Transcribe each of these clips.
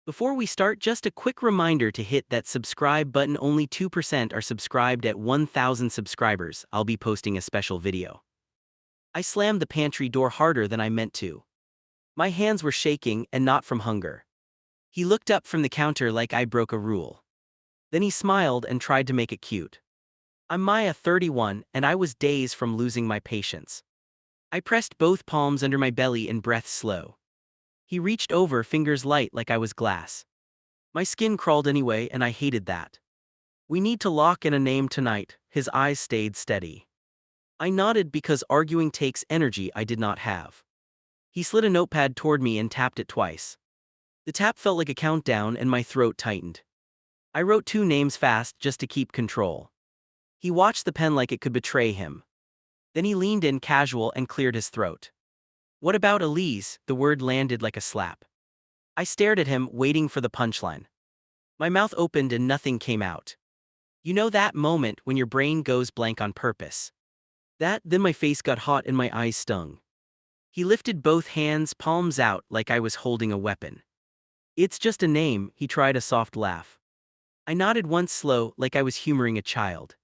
Before we start, just a quick reminder to hit that subscribe button. Only 2% are subscribed. At 1,000 subscribers, I'll be posting a special video. I slammed the pantry door harder than I meant to. My hands were shaking, and not from hunger. He looked up from the counter like I broke a rule. Then he smiled and tried to make it cute. I'm Maya, 31, and I was dazed from losing my patience. I pressed both palms under my belly and breath slow. He reached over, fingers light like I was glass. My skin crawled anyway, and I hated that. We need to lock in a name tonight. His eyes stayed steady. I nodded because arguing takes energy I did not have. He slid a notepad toward me and tapped it twice. The tap felt like a countdown and my throat tightened. I wrote two names fast just to keep control. He watched the pen like it could betray him. Then he leaned in casual and cleared his throat. What about Elise? The word landed like a slap. I stared at him, waiting for the punchline. My mouth opened and nothing came out. You know that moment when your brain goes blank on purpose? Then my face got hot and my eyes stung. He lifted both hands, palms out like I was holding a weapon. It's just a name. He tried a soft laugh. I nodded once, slow, like I was humoring a child.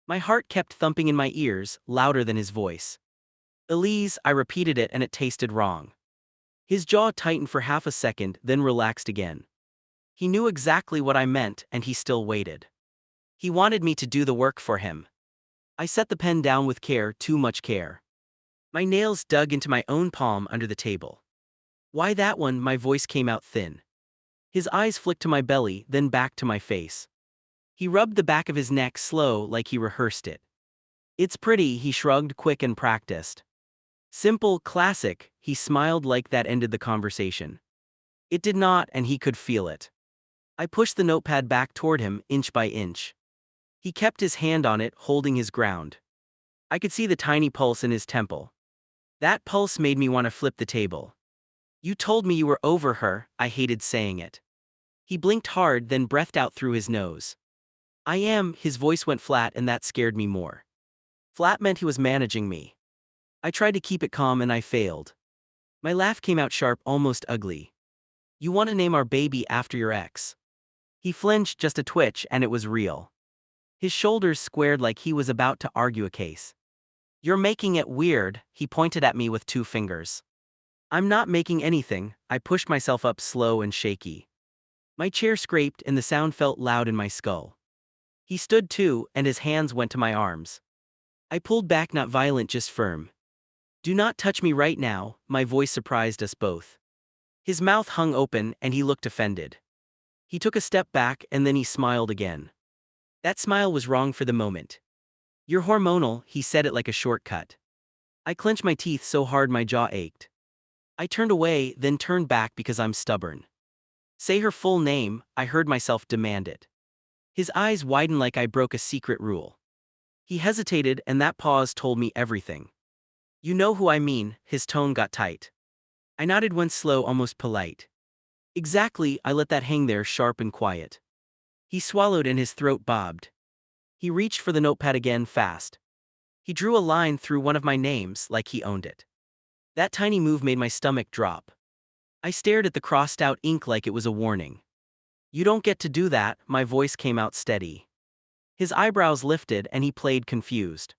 My heart kept thumping in my ears, louder than his voice. Elise, I repeated it and it tasted wrong. His jaw tightened for half a second, then relaxed again. He knew exactly what I meant, and he still waited. He wanted me to do the work for him. I set the pen down with care, too much care. My nails dug into my own palm under the table. Why that one? My voice came out thin. His eyes flicked to my belly, then back to my face. He rubbed the back of his neck slow, like he rehearsed it. It's pretty, he shrugged, quick and practiced. Simple, classic. He smiled like that ended the conversation. It did not, and he could feel it. I pushed the notepad back toward him, inch by inch. He kept his hand on it, holding his ground. I could see the tiny pulse in his temple. That pulse made me want to flip the table. You told me you were over her. I hated saying it. He blinked hard, then breathed out through his nose. I am. His voice went flat, and that scared me more. Flat meant he was managing me. I tried to keep it calm and I failed. My laugh came out sharp, almost ugly. You want to name our baby after your ex? He flinched, just a twitch, and it was real. His shoulders squared like he was about to argue a case. You're making it weird, he pointed at me with two fingers. I'm not making anything. I pushed myself up, slow and shaky. My chair scraped and the sound felt loud in my skull. He stood too, and his hands went to my arms. I pulled back, not violent, just firm. Do not touch me right now, my voice surprised us both. His mouth hung open and he looked offended. He took a step back and then he smiled again. That smile was wrong for the moment. You're hormonal, he said it like a shortcut. I clenched my teeth so hard my jaw ached. I turned away, then turned back because I'm stubborn. Say her full name, I heard myself demand it. His eyes widened like I broke a secret rule. He hesitated, and that pause told me everything. You know who I mean. His tone got tight. I nodded once, slow, almost polite. Exactly. I let that hang there, sharp and quiet. He swallowed and his throat bobbed. He reached for the notepad again, fast. He drew a line through one of my names like he owned it. That tiny move made my stomach drop. I stared at the crossed out ink like it was a warning. You don't get to do that, my voice came out steady. His eyebrows lifted and he played confused.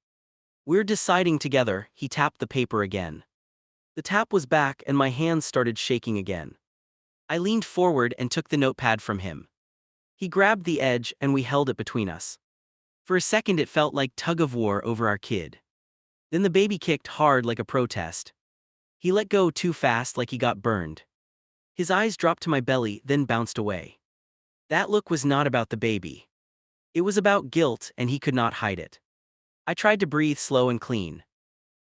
We're deciding together. He tapped the paper again. The tap was back and my hands started shaking again. I leaned forward and took the notepad from him. He grabbed the edge and we held it between us. For a second it felt like tug of war over our kid. Then the baby kicked hard like a protest. He let go too fast, like he got burned. His eyes dropped to my belly, then bounced away. That look was not about the baby. It was about guilt, and he could not hide it. I tried to breathe slow and clean.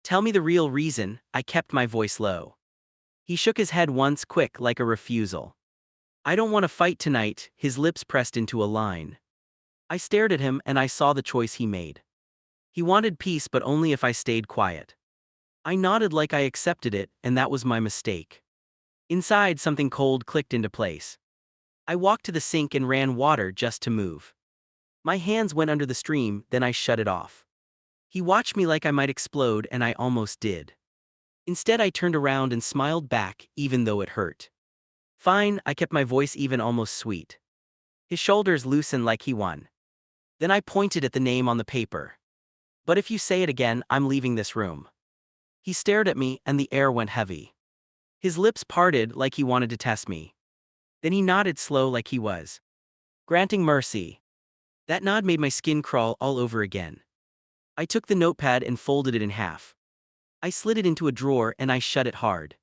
Tell me the real reason. I kept my voice low. He shook his head once, quick, like a refusal. I don't want to fight tonight. His lips pressed into a line. I stared at him and I saw the choice he made. He wanted peace, but only if I stayed quiet. I nodded like I accepted it, and that was my mistake. Inside, something cold clicked into place. I walked to the sink and ran water just to move. My hands went under the stream, then I shut it off. He watched me like I might explode, and I almost did. Instead, I turned around and smiled back, even though it hurt. Fine, I kept my voice even, almost sweet. His shoulders loosened like he won. Then I pointed at the name on the paper. But if you say it again, I'm leaving this room. He stared at me and the air went heavy. His lips parted like he wanted to test me. Then he nodded slow like he was granting mercy. That nod made my skin crawl all over again. I took the notepad and folded it in half. I slid it into a drawer and I shut it hard.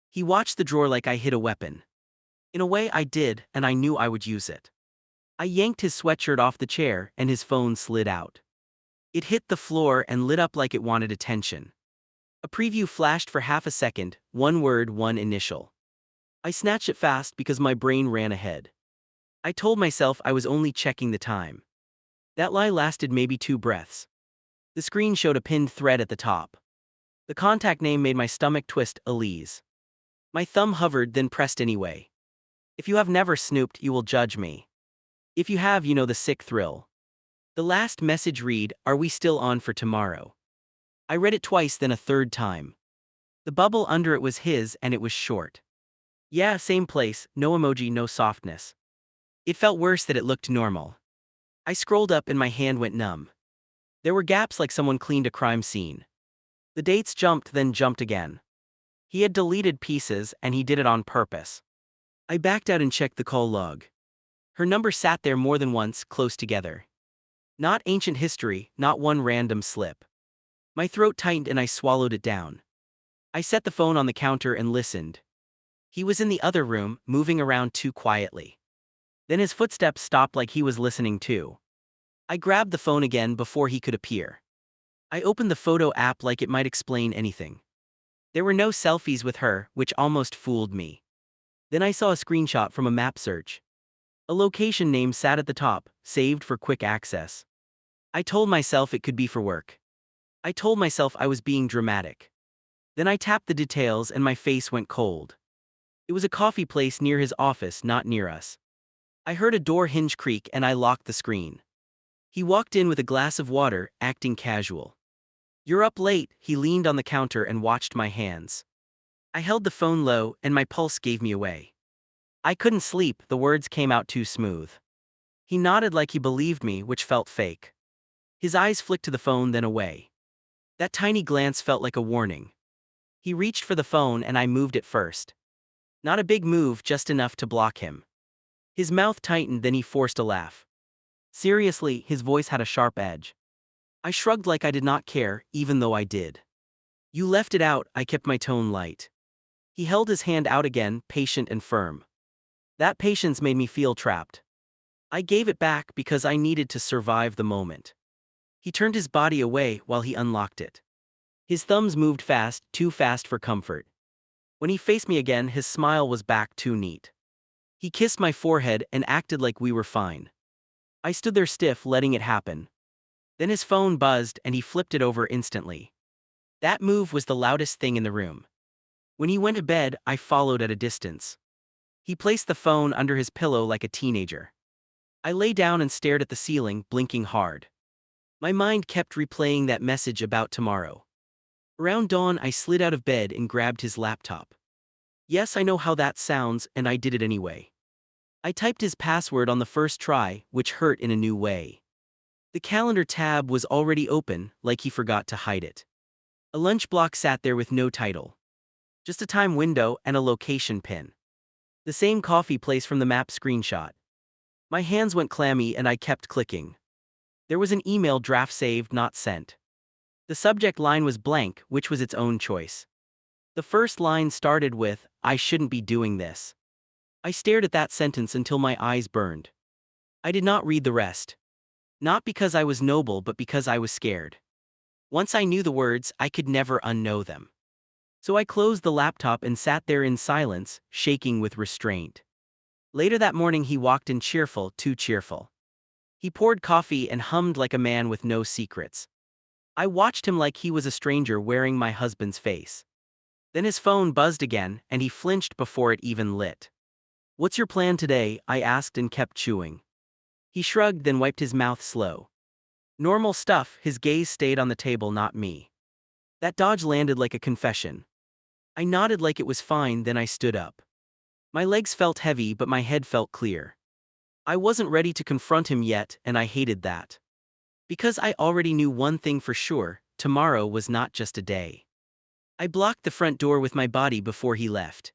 He watched the drawer like I hid a weapon. In a way I did, and I knew I would use it. I yanked his sweatshirt off the chair and his phone slid out. It hit the floor and lit up like it wanted attention. A preview flashed for half a second, one word, one initial. I snatched it fast because my brain ran ahead. I told myself I was only checking the time. That lie lasted maybe 2 breaths. The screen showed a pinned thread at the top. The contact name made my stomach twist, Elise. My thumb hovered, then pressed anyway. If you have never snooped, you will judge me. If you have, you know the sick thrill. The last message read, "Are we still on for tomorrow?" I read it twice, then a third time. The bubble under it was his, and it was short. Yeah, same place, no emoji, no softness. It felt worse that it looked normal. I scrolled up and my hand went numb. There were gaps like someone cleaned a crime scene. The dates jumped, then jumped again. He had deleted pieces, and he did it on purpose. I backed out and checked the call log. Her number sat there more than once, close together. Not ancient history, not one random slip. My throat tightened and I swallowed it down. I set the phone on the counter and listened. He was in the other room, moving around too quietly. Then his footsteps stopped like he was listening too. I grabbed the phone again before he could appear. I opened the photo app like it might explain anything. There were no selfies with her, which almost fooled me. Then I saw a screenshot from a map search. A location name sat at the top, saved for quick access. I told myself it could be for work. I told myself I was being dramatic. Then I tapped the details and my face went cold. It was a coffee place near his office, not near us. I heard a door hinge creak and I locked the screen. He walked in with a glass of water, acting casual. "You're up late," he leaned on the counter and watched my hands. I held the phone low and my pulse gave me away. I couldn't sleep, the words came out too smooth. He nodded like he believed me, which felt fake. His eyes flicked to the phone, then away. That tiny glance felt like a warning. He reached for the phone and I moved it first. Not a big move, just enough to block him. His mouth tightened, then he forced a laugh. Seriously, his voice had a sharp edge. I shrugged like I did not care, even though I did. "You left it out," I kept my tone light. He held his hand out again, patient and firm. That patience made me feel trapped. I gave it back because I needed to survive the moment. He turned his body away while he unlocked it. His thumbs moved fast, too fast for comfort. When he faced me again, his smile was back, too neat. He kissed my forehead and acted like we were fine. I stood there stiff, letting it happen. Then his phone buzzed and he flipped it over instantly. That move was the loudest thing in the room. When he went to bed, I followed at a distance. He placed the phone under his pillow like a teenager. I lay down and stared at the ceiling, blinking hard. My mind kept replaying that message about tomorrow. Around dawn, I slid out of bed and grabbed his laptop. Yes, I know how that sounds, and I did it anyway. I typed his password on the first try, which hurt in a new way. The calendar tab was already open, like he forgot to hide it. A lunch block sat there with no title. Just a time window and a location pin. The same coffee place from the map screenshot. My hands went clammy and I kept clicking. There was an email draft saved, not sent. The subject line was blank, which was its own choice. The first line started with, "I shouldn't be doing this." I stared at that sentence until my eyes burned. I did not read the rest. Not because I was noble, but because I was scared. Once I knew the words, I could never unknow them. So I closed the laptop and sat there in silence, shaking with restraint. Later that morning he walked in cheerful, too cheerful. He poured coffee and hummed like a man with no secrets. I watched him like he was a stranger wearing my husband's face. Then his phone buzzed again, and he flinched before it even lit. "What's your plan today?" I asked and kept chewing. He shrugged, then wiped his mouth slow. "Normal stuff." His gaze stayed on the table, not me. That dodge landed like a confession. I nodded like it was fine, then I stood up. My legs felt heavy, but my head felt clear. I wasn't ready to confront him yet, and I hated that. Because I already knew one thing for sure: tomorrow was not just a day. I blocked the front door with my body before he left.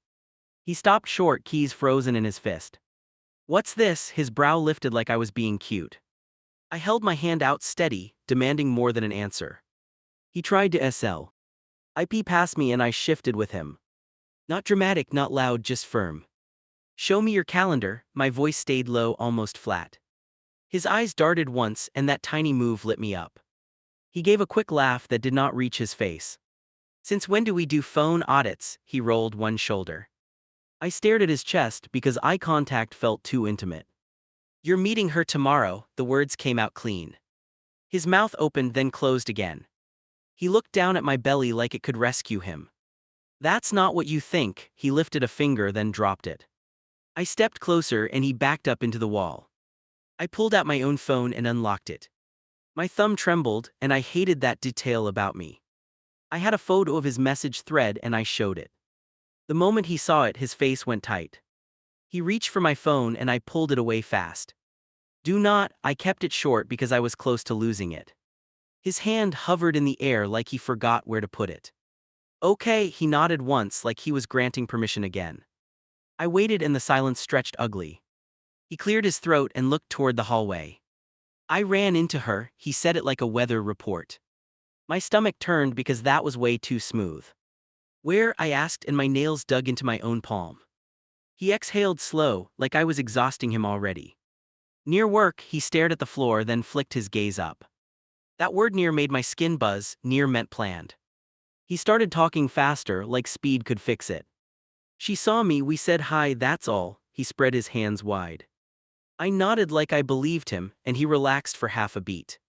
He stopped short, keys frozen in his fist. "What's this?" His brow lifted like I was being cute. I held my hand out steady, demanding more than an answer. He tried to IP past me and I shifted with him. Not dramatic, not loud, just firm. "Show me your calendar." My voice stayed low, almost flat. His eyes darted once, and that tiny move lit me up. He gave a quick laugh that did not reach his face. "Since when do we do phone audits?" He rolled one shoulder. I stared at his chest because eye contact felt too intimate. "You're meeting her tomorrow," the words came out clean. His mouth opened then closed again. He looked down at my belly like it could rescue him. "That's not what you think." He lifted a finger then dropped it. I stepped closer and he backed up into the wall. I pulled out my own phone and unlocked it. My thumb trembled, and I hated that detail about me. I had a photo of his message thread and I showed it. The moment he saw it, his face went tight. He reached for my phone and I pulled it away fast. "Do not." I kept it short because I was close to losing it. His hand hovered in the air like he forgot where to put it. "Okay," he nodded once like he was granting permission again. I waited and the silence stretched ugly. He cleared his throat and looked toward the hallway. "I ran into her." He said it like a weather report. My stomach turned because that was way too smooth. "Where?" I asked, and my nails dug into my own palm. He exhaled slow, like I was exhausting him already. "Near work." He stared at the floor then flicked his gaze up. That word "near" made my skin buzz. Near meant planned. He started talking faster, like speed could fix it. "She saw me, we said hi, that's all." He spread his hands wide. I nodded like I believed him, and he relaxed for half a beat.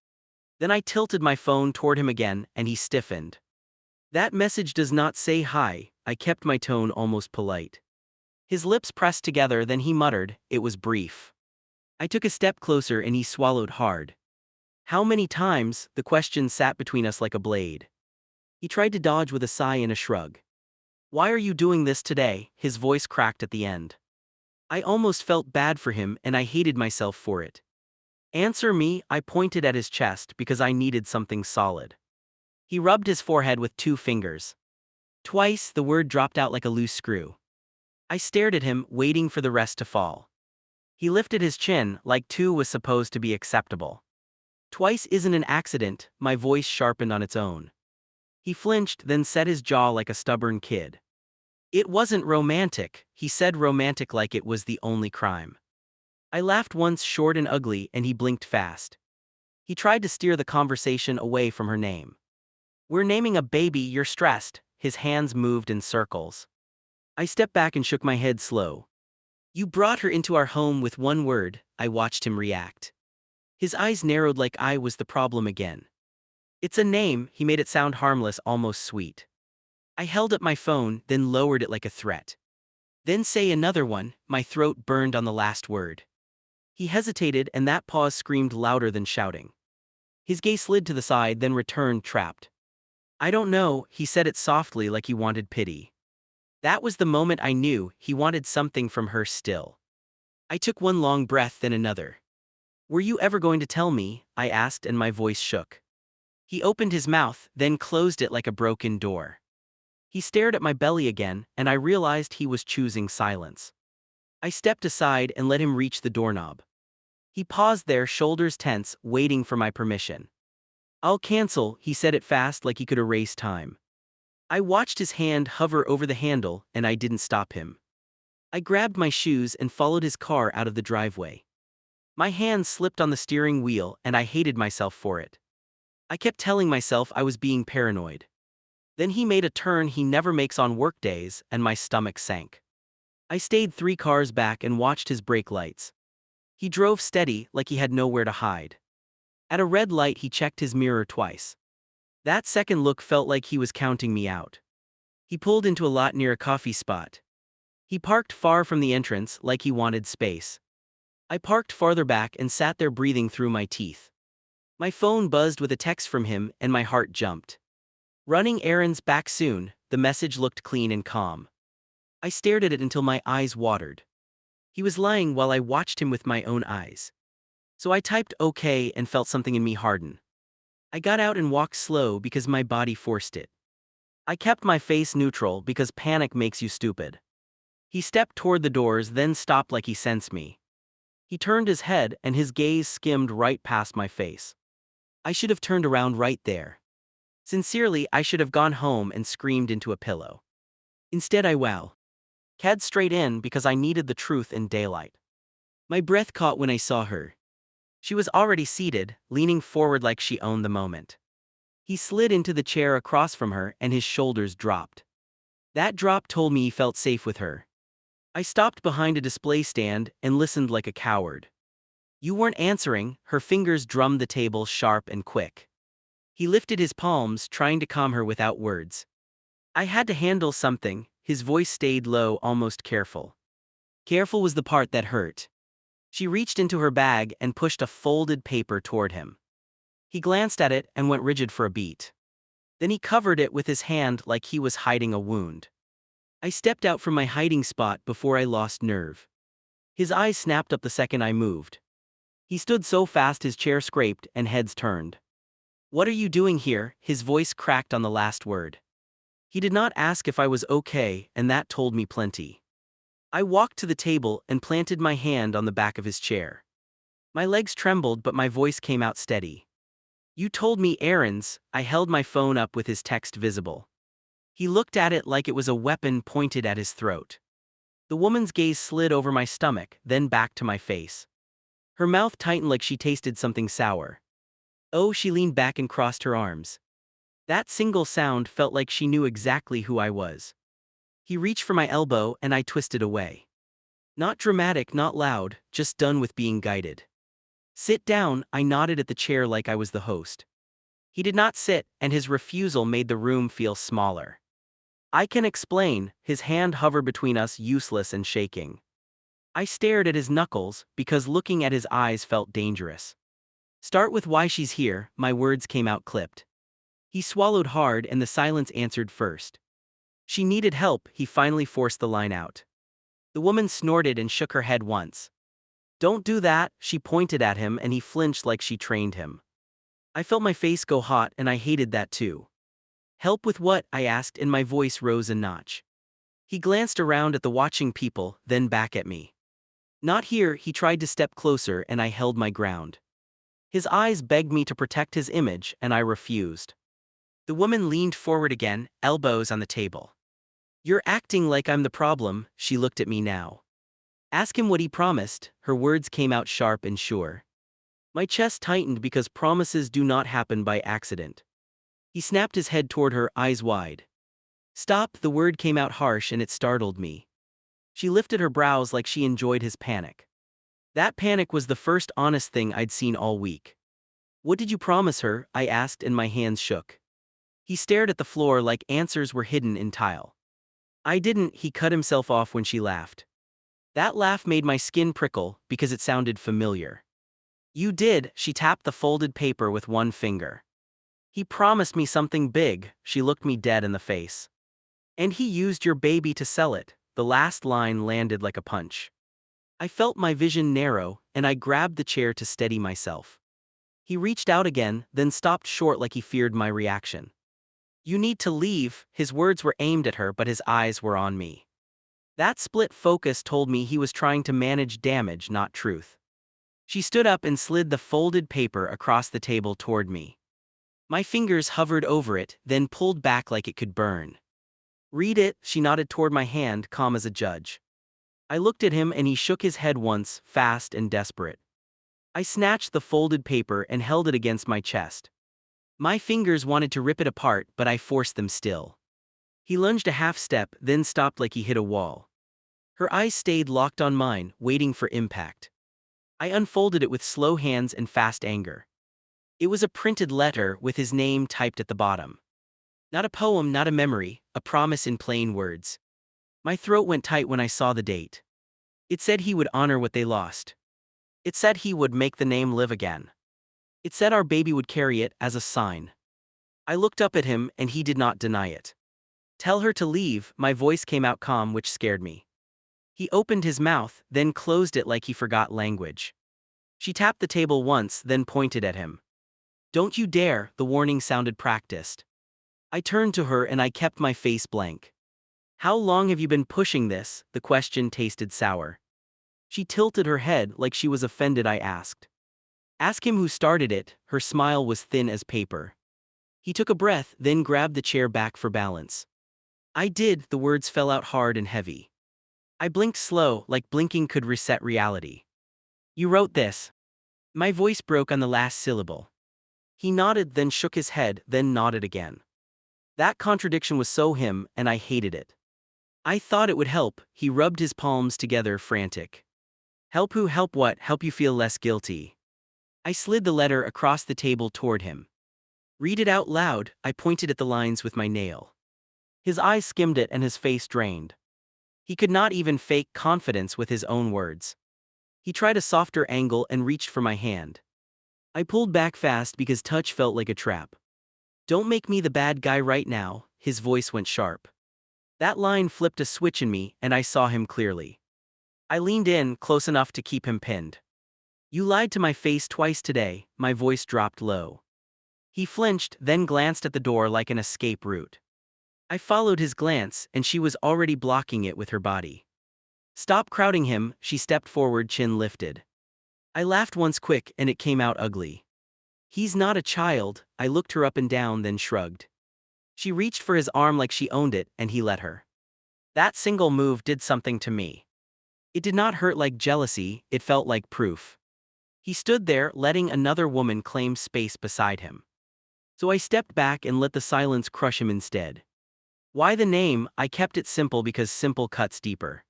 Then I tilted my phone toward him again, and he stiffened. "That message does not say hi." I kept my tone almost polite. His lips pressed together, then he muttered. It was brief. I took a step closer and he swallowed hard. "How many times?" The question sat between us like a blade. He tried to dodge with a sigh and a shrug. "Why are you doing this today?" His voice cracked at the end. I almost felt bad for him and I hated myself for it. "Answer me." I pointed at his chest because I needed something solid. He rubbed his forehead with 2 fingers. Twice the word dropped out like a loose screw. I stared at him, waiting for the rest to fall. He lifted his chin, like 2 was supposed to be acceptable. "Twice isn't an accident." My voice sharpened on its own. He flinched, then set his jaw like a stubborn kid. "It wasn't romantic." He said romantic like it was the only crime. I laughed once, short and ugly, and he blinked fast. He tried to steer the conversation away from her name. "We're naming a baby, you're stressed." His hands moved in circles. I stepped back and shook my head slow. "You brought her into our home with one word." I watched him react. His eyes narrowed like I was the problem again. "It's a name." He made it sound harmless, almost sweet. I held up my phone, then lowered it like a threat. "Then say another one." My throat burned on the last word. He hesitated, and that pause screamed louder than shouting. His gaze slid to the side, then returned, trapped. "I don't know." He said it softly like he wanted pity. That was the moment I knew he wanted something from her still. I took one long breath, then another. "Were you ever going to tell me?" I asked, and my voice shook. He opened his mouth, then closed it like a broken door. He stared at my belly again, and I realized he was choosing silence. I stepped aside and let him reach the doorknob. He paused there, shoulders tense, waiting for my permission. "I'll cancel." He said it fast like he could erase time. I watched his hand hover over the handle, and I didn't stop him. I grabbed my shoes and followed his car out of the driveway. My hand slipped on the steering wheel, and I hated myself for it. I kept telling myself I was being paranoid. Then he made a turn he never makes on work days, and my stomach sank. I stayed 3 cars back and watched his brake lights. He drove steady, like he had nowhere to hide. At a red light he checked his mirror twice. That second look felt like he was counting me out. He pulled into a lot near a coffee spot. He parked far from the entrance, like he wanted space. I parked farther back and sat there breathing through my teeth. My phone buzzed with a text from him, and my heart jumped. "Running errands, back soon." The message looked clean and calm. I stared at it until my eyes watered. He was lying while I watched him with my own eyes. So I typed okay and felt something in me harden. I got out and walked slow because my body forced it. I kept my face neutral because panic makes you stupid. He stepped toward the doors, then stopped like he sensed me. He turned his head and his gaze skimmed right past my face. I should have turned around right there. Sincerely, I should have gone home and screamed into a pillow. Instead, I head straight in because I needed the truth in daylight. My breath caught when I saw her. She was already seated, leaning forward like she owned the moment. He slid into the chair across from her and his shoulders dropped. That drop told me he felt safe with her. I stopped behind a display stand and listened like a coward. You weren't answering, her fingers drummed the table sharp and quick. He lifted his palms, trying to calm her without words. I had to handle something, his voice stayed low, almost careful. Careful was the part that hurt. She reached into her bag and pushed a folded paper toward him. He glanced at it and went rigid for a beat. Then he covered it with his hand like he was hiding a wound. I stepped out from my hiding spot before I lost nerve. His eyes snapped up the second I moved. He stood so fast his chair scraped and heads turned. What are you doing here? His voice cracked on the last word. He did not ask if I was okay, and that told me plenty. I walked to the table and planted my hand on the back of his chair. My legs trembled, but my voice came out steady. You told me errands. I held my phone up with his text visible. He looked at it like it was a weapon pointed at his throat. The woman's gaze slid over my stomach, then back to my face. Her mouth tightened like she tasted something sour. Oh, she leaned back and crossed her arms. That single sound felt like she knew exactly who I was. He reached for my elbow and I twisted away. Not dramatic, not loud, just done with being guided. Sit down, I nodded at the chair like I was the host. He did not sit, and his refusal made the room feel smaller. I can explain, his hand hovered between us, useless and shaking. I stared at his knuckles, because looking at his eyes felt dangerous. Start with why she's here, my words came out clipped. He swallowed hard and the silence answered first. She needed help, he finally forced the line out. The woman snorted and shook her head once. Don't do that, she pointed at him and he flinched like she trained him. I felt my face go hot and I hated that too. Help with what? I asked and my voice rose a notch. He glanced around at the watching people, then back at me. Not here, he tried to step closer and I held my ground. His eyes begged me to protect his image and I refused. The woman leaned forward again, elbows on the table. You're acting like I'm the problem, she looked at me now. Ask him what he promised, her words came out sharp and sure. My chest tightened because promises do not happen by accident. He snapped his head toward her, eyes wide. Stop, the word came out harsh and it startled me. She lifted her brows like she enjoyed his panic. That panic was the first honest thing I'd seen all week. What did you promise her? I asked and my hands shook. He stared at the floor like answers were hidden in tile. I didn't, he cut himself off when she laughed. That laugh made my skin prickle because it sounded familiar. You did, she tapped the folded paper with one finger. He promised me something big, she looked me dead in the face. And he used your baby to sell it, the last line landed like a punch. I felt my vision narrow, and I grabbed the chair to steady myself. He reached out again, then stopped short like he feared my reaction. You need to leave, his words were aimed at her but his eyes were on me. That split focus told me he was trying to manage damage, not truth. She stood up and slid the folded paper across the table toward me. My fingers hovered over it, then pulled back like it could burn. Read it, she nodded toward my hand, calm as a judge. I looked at him and he shook his head once, fast and desperate. I snatched the folded paper and held it against my chest. My fingers wanted to rip it apart, but I forced them still. He lunged a half step, then stopped like he hit a wall. Her eyes stayed locked on mine, waiting for impact. I unfolded it with slow hands and fast anger. It was a printed letter with his name typed at the bottom. Not a poem, not a memory, a promise in plain words. My throat went tight when I saw the date. It said he would honor what they lost. It said he would make the name live again. It said our baby would carry it as a sign. I looked up at him and he did not deny it. Tell her to leave, my voice came out calm, which scared me. He opened his mouth, then closed it like he forgot language. She tapped the table once, then pointed at him. Don't you dare, the warning sounded practiced. I turned to her and I kept my face blank. How long have you been pushing this? The question tasted sour. She tilted her head like she was offended I asked. Ask him who started it, her smile was thin as paper. He took a breath, then grabbed the chair back for balance. I did, the words fell out hard and heavy. I blinked slow, like blinking could reset reality. You wrote this. My voice broke on the last syllable. He nodded, then shook his head, then nodded again. That contradiction was so him, and I hated it. I thought it would help, he rubbed his palms together, frantic. Help who? Help what? Help you feel less guilty. I slid the letter across the table toward him. Read it out loud, I pointed at the lines with my nail. His eyes skimmed it and his face drained. He could not even fake confidence with his own words. He tried a softer angle and reached for my hand. I pulled back fast because touch felt like a trap. Don't make me the bad guy right now, his voice went sharp. That line flipped a switch in me and I saw him clearly. I leaned in, close enough to keep him pinned. You lied to my face twice today, my voice dropped low. He flinched, then glanced at the door like an escape route. I followed his glance and she was already blocking it with her body. Stop crowding him, she stepped forward, chin lifted. I laughed once quick and it came out ugly. He's not a child, I looked her up and down then shrugged. She reached for his arm like she owned it and he let her. That single move did something to me. It did not hurt like jealousy, it felt like proof. He stood there letting another woman claim space beside him. So I stepped back and let the silence crush him instead. Why the name? I kept it simple because simple cuts deeper.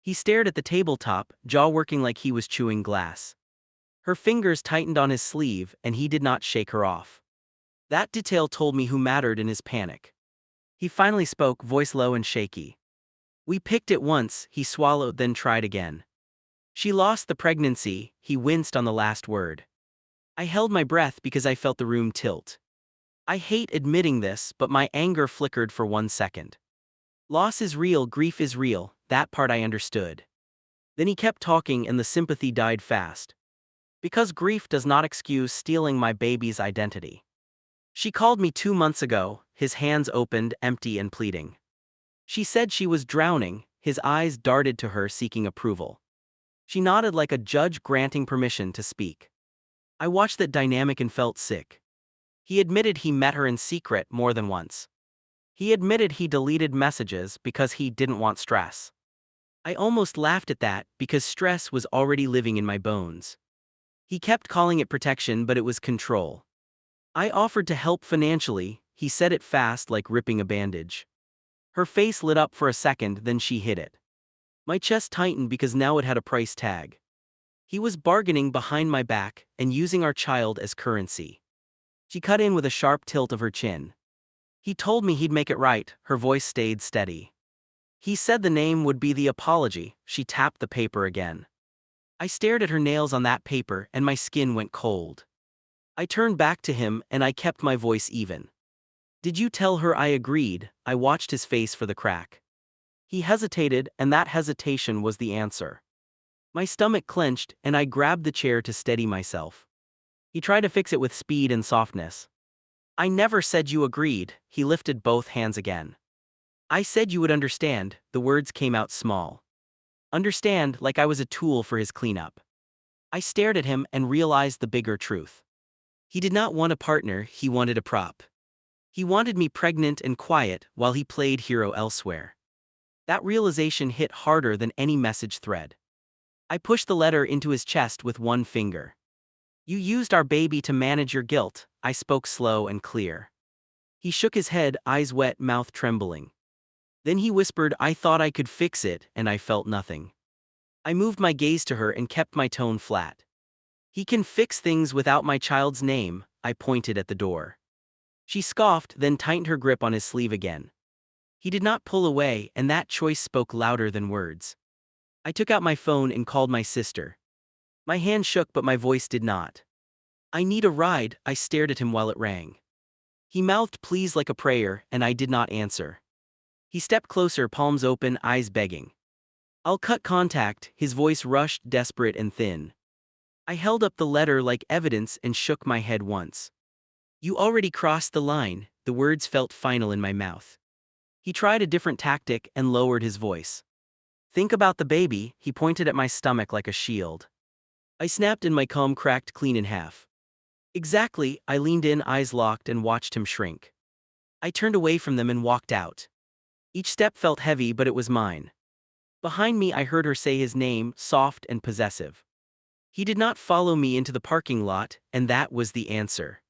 He stared at the tabletop, jaw working like he was chewing glass. Her fingers tightened on his sleeve and he did not shake her off. That detail told me who mattered in his panic. He finally spoke, voice low and shaky. We picked it once, he swallowed then tried again. She lost the pregnancy, he winced on the last word. I held my breath because I felt the room tilt. I hate admitting this, but my anger flickered for 1 second. Loss is real, grief is real, that part I understood. Then he kept talking and the sympathy died fast. Because grief does not excuse stealing my baby's identity. She called me 2 months ago, his hands opened, empty and pleading. She said she was drowning, his eyes darted to her seeking approval. She nodded like a judge granting permission to speak. I watched that dynamic and felt sick. He admitted he met her in secret more than once. He admitted he deleted messages because he didn't want stress. I almost laughed at that because stress was already living in my bones. He kept calling it protection, but it was control. I offered to help financially, he said it fast like ripping a bandage. Her face lit up for a second, then she hid it. My chest tightened because now it had a price tag. He was bargaining behind my back and using our child as currency. She cut in with a sharp tilt of her chin. He told me he'd make it right, her voice stayed steady. He said the name would be the apology, she tapped the paper again. I stared at her nails on that paper and my skin went cold. I turned back to him and I kept my voice even. Did you tell her I agreed? I watched his face for the crack. He hesitated and that hesitation was the answer. My stomach clenched and I grabbed the chair to steady myself. He tried to fix it with speed and softness. I never said you agreed, he lifted both hands again. I said you would understand, the words came out small. Understand, like I was a tool for his cleanup. I stared at him and realized the bigger truth. He did not want a partner, he wanted a prop. He wanted me pregnant and quiet while he played hero elsewhere. That realization hit harder than any message thread. I pushed the letter into his chest with one finger. You used our baby to manage your guilt, I spoke slow and clear. He shook his head, eyes wet, mouth trembling. Then he whispered, I thought I could fix it, and I felt nothing. I moved my gaze to her and kept my tone flat. He can fix things without my child's name, I pointed at the door. She scoffed, then tightened her grip on his sleeve again. He did not pull away, and that choice spoke louder than words. I took out my phone and called my sister. My hand shook but my voice did not. I need a ride, I stared at him while it rang. He mouthed please like a prayer, and I did not answer. He stepped closer, palms open, eyes begging. "I'll cut contact," his voice rushed, desperate and thin. I held up the letter like evidence and shook my head once. "You already crossed the line," the words felt final in my mouth. He tried a different tactic and lowered his voice. "Think about the baby," he pointed at my stomach like a shield. I snapped and my comb cracked clean in half. "Exactly," I leaned in, eyes locked, and watched him shrink. I turned away from them and walked out. Each step felt heavy, but it was mine. Behind me I heard her say his name, soft and possessive. He did not follow me into the parking lot, and that was the answer.